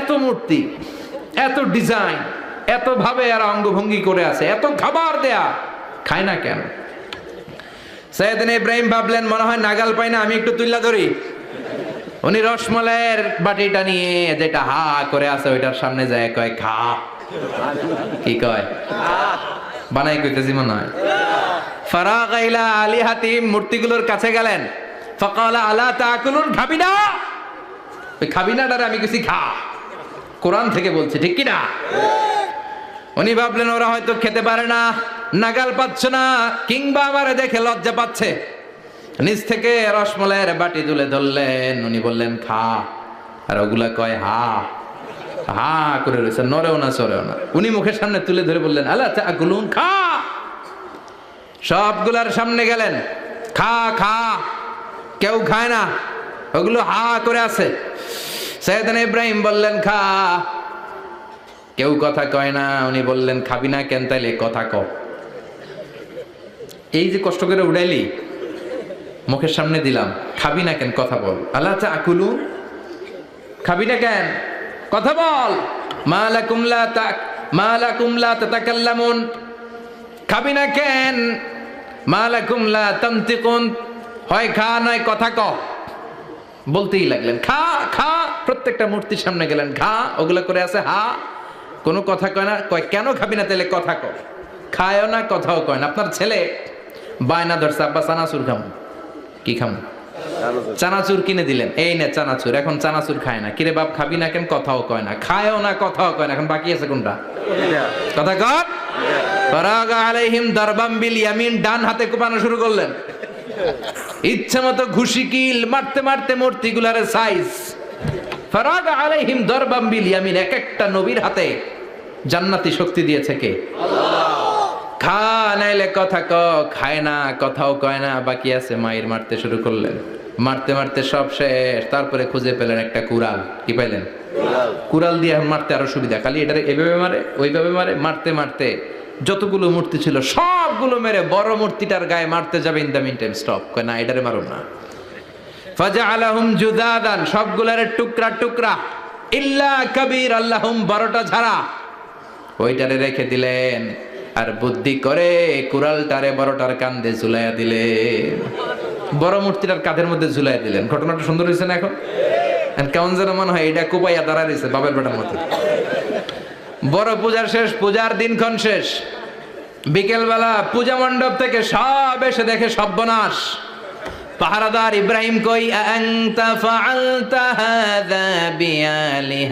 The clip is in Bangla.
এত মূর্তি, এত ডিজাইন, এত ভাবে আর অঙ্গভঙ্গি করে আছে, এত খাবার দেয়া, খায় না কেন? সাইয়েদনা ইব্রাহিম ভাবলেন মনে হয় নাগাল পাই না, আমি একটু তুল্লা ধরি। উনি রসমলাইয়ের বাটিটা নিয়ে যেটা হা করে আছে ওইটার সামনে যায় কয় খা। কি কয়? বানাই কইতেছি মনে হয়। ফারাগা ইলা আলিহাতিম, মূর্তিগুলোর কাছে গেলেন। ফাকালা আলা তাকুলুন, খাবি না? ওই খাবি না ডারে আমি কিছু খা, কোরআন থেকে বলছে, ঠিক কি না? উনি ভাবলেন ওরা হয়তো খেতে পারে না, নাগাল পাচ্ছে না, কিংবা আমারে দেখে লজ্জা পাচ্ছে। নিচ থেকে রসমলাইয়ের বাটি তুলে ধরলেন, উনি বললেন খা, আর ওগুলা কয় হা হা করে রয়েছে, নরেও না সরেও না। উনি মুখের সামনে তুলে ধরে বললেন আলা তাকুলুন, খা। সবগুলার সামনে গেলেন, খা খা, কেউ খায় না, ওগুলো হা করে আছে। সাইয়েদনা ইব্রাহিম বললেন খা, কেউ কথা কয় না। উনি বললেন খাবি না কেন? তাইলে কথা ক। এই যে কষ্ট করে উড়াইলি, মুখের সামনে দিলাম, খাবি না কেন? কথা বল। আল্লাহ তাকুলু, খাবি না কেন? কথা বল। মা লাকুম লা তাতাকাল্লামুন, খাবি না কেন? মা লাকুম লা তানতিকুন, হয় খা নয় কথা ক। বলতেই লাগলেন খা খা, প্রত্যেকটা মূর্তির সামনে গেলেন, খা, ওগুলা করে আছে হা, কোনো কথা কয় না। কয় কেন খাবি না? তাহলে কথা ক। খায়ও না, কথাও কয় না। আপনার ছেলে বায়না ধরছে, আব্বা চানাচুর খাম। কি খাম? চানাচুর কিনে দিলেন, এই নে চানাচুর। এখন চানাচুর খায় না। কিরে বাপ খাবি না কেন? কথাও কয় না, খায়ও না, কথাও কয় না। এখন বাকি আছে কোনটা? কথা কর। ফারাগা আলাইহিম দারবাম বিল ইয়ামিন, ডান হাতে কোপানো শুরু করলেন। ইচ্ছা মতো ঘুষি কিল মারতে মারতে মূর্তিগুলার সাইজ। ফারাগা আলাইহিম দারবাম বিল ইয়ামিন, এক একটা নবীর হাতে জান্নাতি শক্তি দিয়েছে কে? আল্লাহ। খা নাইলে কথা ক, খায় না, কথাও কয় না, বাকি আছে। মায়ের মারতে শুরু করলেন, মারতে মারতে সব শেষ। তারপরে খুঁজে পেলেন একটা কুড়াল। কি পাইলেন? কুড়াল দিয়ে মারতে আরো সুবিধা, খালি এটারে এভাবে মারে, ওইভাবে মারে। মারতে মারতে যতগুলো মূর্তি ছিল সবগুলো মেরে বড় মূর্তিটার গায়ে মারতে যাবে, in the mean time stop, কয় না এটারে মারুন না। ফাজআলাহুম জুদাদান, সবগুলার টুকরা টুকরা। ইল্লা কাবীর আল্লাহুম, বড়টা ছাড়া ওইটারে রেখে দিলেন। আর বুদ্ধি করে কুড়ালটারে বড়টার কাঁধে ঝুলাইয়া দিলেন, বড় মূর্তিটার কাঁধের মধ্যে ঝুলাইয়া দিলেন। ঘটনাটা সুন্দর হয়েছে না? এখন কেমন যেন মনে হয় এটা কোপাইয়া দাঁড়া রয়েছে বাবের বেটার মতো। বড় পূজার শেষ, পূজার দিনক্ষণ শেষ। বিকেলবেলা পূজা মণ্ডপ থেকে সব এসে দেখে সর্বনাশ। পাহারাদার ইব্রাহিম কই, আনতা ফাআলতা হাযা বিআলিহা